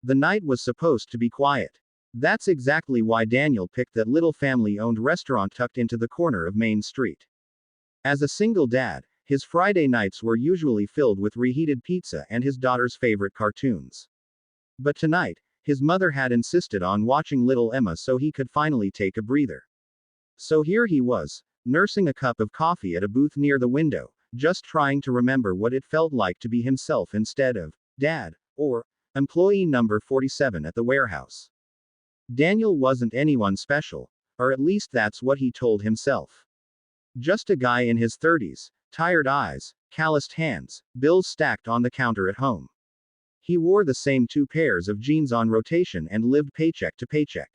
The night was supposed to be quiet. That's exactly why Daniel picked that little family-owned restaurant tucked into the corner of Main Street. As a single dad, his Friday nights were usually filled with reheated pizza and his daughter's favorite cartoons. But tonight, his mother had insisted on watching little Emma so he could finally take a breather. So here he was, nursing a cup of coffee at a booth near the window, just trying to remember what it felt like to be himself instead of dad, or employee number 47 at the warehouse. Daniel wasn't anyone special, or at least that's what he told himself. Just a guy in his 30s, tired eyes, calloused hands, bills stacked on the counter at home. He wore the same 2 pairs of jeans on rotation and lived paycheck to paycheck.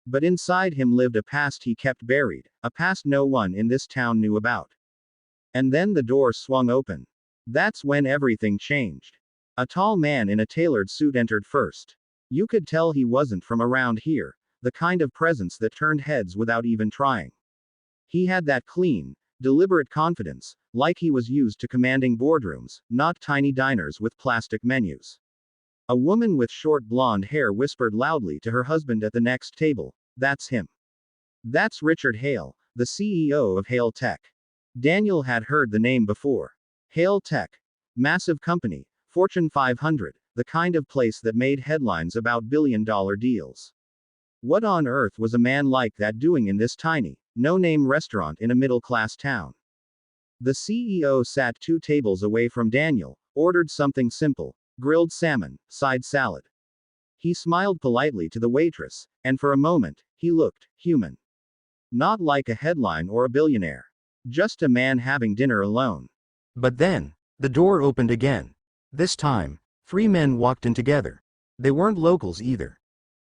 But inside him lived a past he kept buried, a past no one in this town knew about. And then the door swung open. That's when everything changed. A tall man in a tailored suit entered first. You could tell he wasn't from around here, the kind of presence that turned heads without even trying. He had that clean, deliberate confidence, like he was used to commanding boardrooms, not tiny diners with plastic menus. A woman with short blonde hair whispered loudly to her husband at the next table, "That's him. That's Richard Hale, the CEO of Hale Tech." Daniel had heard the name before. Hale Tech. Massive company, Fortune 500, the kind of place that made headlines about billion-dollar deals. What on earth was a man like that doing in this tiny, no-name restaurant in a middle-class town? The CEO sat 2 tables away from Daniel, ordered something simple, grilled salmon, side salad. He smiled politely to the waitress, and for a moment, he looked human. Not like a headline or a billionaire. Just a man having dinner alone. But then, the door opened again. This time, 3 men walked in together. They weren't locals either.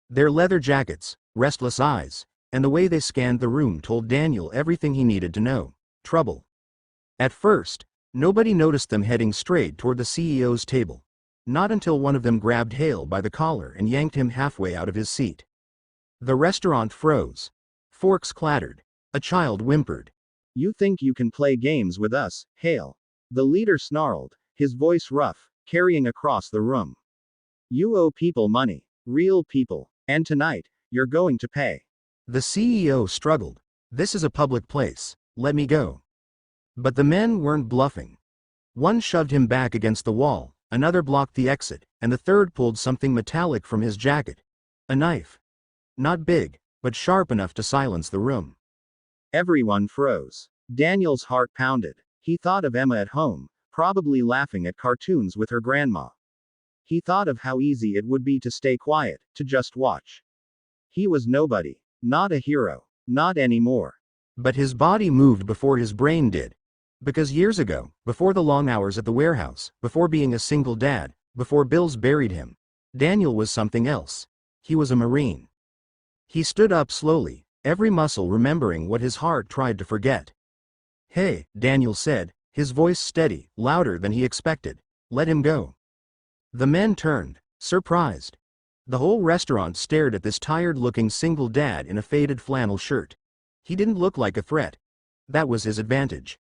Their leather jackets, restless eyes, and the way they scanned the room told Daniel everything he needed to know. Trouble. At first, nobody noticed them heading straight toward the CEO's table. Not until one of them grabbed Hale by the collar and yanked him halfway out of his seat. The restaurant froze. Forks clattered. A child whimpered. "You think you can play games with us, Hale?" The leader snarled, his voice rough, carrying across the room. "You owe people money. Real people. And tonight, you're going to pay." The CEO struggled. "This is a public place. Let me go." But the men weren't bluffing. One shoved him back against the wall, another blocked the exit, and the third pulled something metallic from his jacket. A knife. Not big, but sharp enough to silence the room. Everyone froze. Daniel's heart pounded. He thought of Emma at home, probably laughing at cartoons with her grandma. He thought of how easy it would be to stay quiet, to just watch. He was nobody. Not a hero. Not anymore. But his body moved before his brain did. Because years ago, before the long hours at the warehouse, before being a single dad, before bills buried him, Daniel was something else. He was a Marine. He stood up slowly, every muscle remembering what his heart tried to forget. "Hey," Daniel said, his voice steady, louder than he expected. "Let him go." The men turned, surprised. The whole restaurant stared at this tired-looking single dad in a faded flannel shirt. He didn't look like a threat. That was his advantage.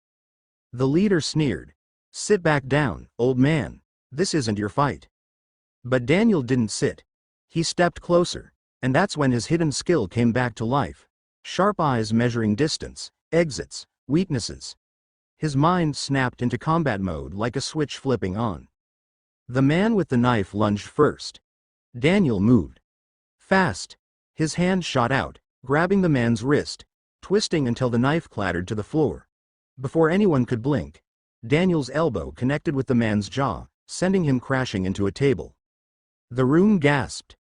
The leader sneered. "Sit back down, old man. This isn't your fight." But Daniel didn't sit. He stepped closer, and that's when his hidden skill came back to life. Sharp eyes measuring distance, exits, weaknesses. His mind snapped into combat mode like a switch flipping on. The man with the knife lunged first. Daniel moved. Fast. His hand shot out, grabbing the man's wrist, twisting until the knife clattered to the floor. Before anyone could blink, Daniel's elbow connected with the man's jaw, sending him crashing into a table. The room gasped.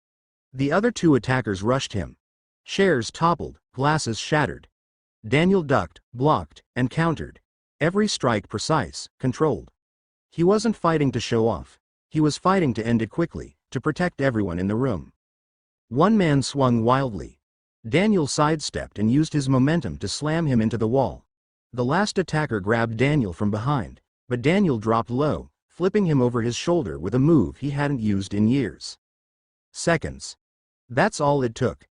The other 2 attackers rushed him. Chairs toppled, glasses shattered. Daniel ducked, blocked, and countered. Every strike precise, controlled. He wasn't fighting to show off. He was fighting to end it quickly, to protect everyone in the room. One man swung wildly. Daniel sidestepped and used his momentum to slam him into the wall. The last attacker grabbed Daniel from behind, but Daniel dropped low, flipping him over his shoulder with a move he hadn't used in years. Seconds. That's all it took.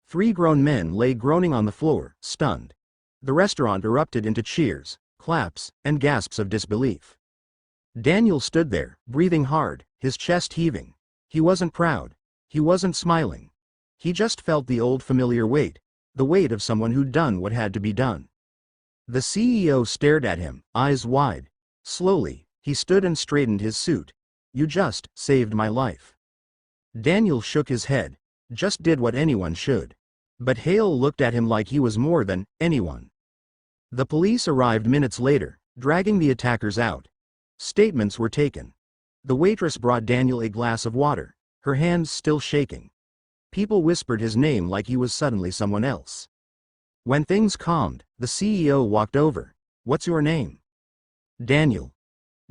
3 grown men lay groaning on the floor, stunned. The restaurant erupted into cheers, claps, and gasps of disbelief. Daniel stood there, breathing hard, his chest heaving. He wasn't proud, He wasn't smiling. He just felt the old familiar weight, the weight of someone who'd done what had to be done. The CEO stared at him, eyes wide. Slowly, he stood and straightened his suit. "You just saved my life." Daniel shook his head. "Just did what anyone should." But Hale looked at him like he was more than anyone. The police arrived minutes later, dragging the attackers out. Statements were taken. The waitress brought Daniel a glass of water, her hands still shaking. People whispered his name like he was suddenly someone else. When things calmed, the CEO walked over. "What's your name?" "Daniel."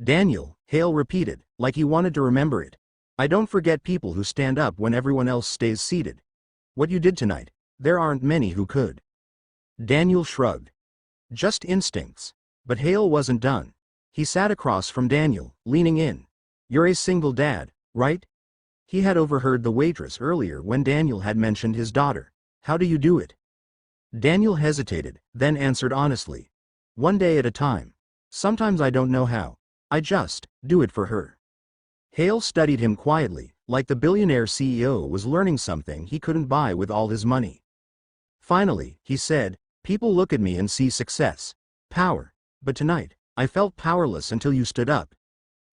"Daniel," Hale repeated, like he wanted to remember it. "I don't forget people who stand up when everyone else stays seated. What you did tonight, there aren't many who could." Daniel shrugged. "Just instincts." But Hale wasn't done. He sat across from Daniel, leaning in. "You're a single dad, right?" He had overheard the waitress earlier when Daniel had mentioned his daughter. "How do you do it?" Daniel hesitated, then answered honestly. "One day at a time. Sometimes I don't know how. I just do it for her." Hale studied him quietly, like the billionaire CEO was learning something he couldn't buy with all his money. Finally, he said, "People look at me and see success, power. But tonight, I felt powerless until you stood up.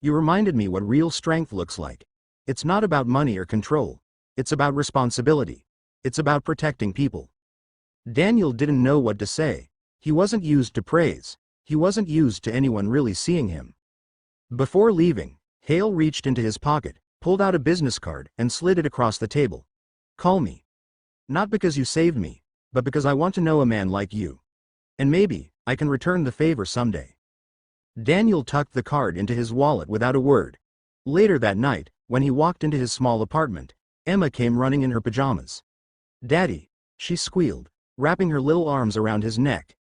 You reminded me what real strength looks like. It's not about money or control. It's about responsibility. It's about protecting people." Daniel didn't know what to say. He wasn't used to praise. He wasn't used to anyone really seeing him. Before leaving, Hale reached into his pocket, pulled out a business card, and slid it across the table. "Call me. Not because you saved me, but because I want to know a man like you. And maybe I can return the favor someday." Daniel tucked the card into his wallet without a word. Later that night, when he walked into his small apartment, Emma came running in her pajamas. "Daddy," she squealed, wrapping her little arms around his neck.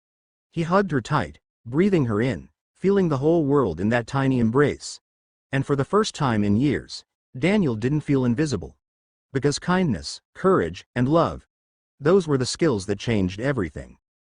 He hugged her tight, breathing her in, feeling the whole world in that tiny embrace. And for the first time in years, Daniel didn't feel invisible. Because kindness, courage, and love, those were the skills that changed everything.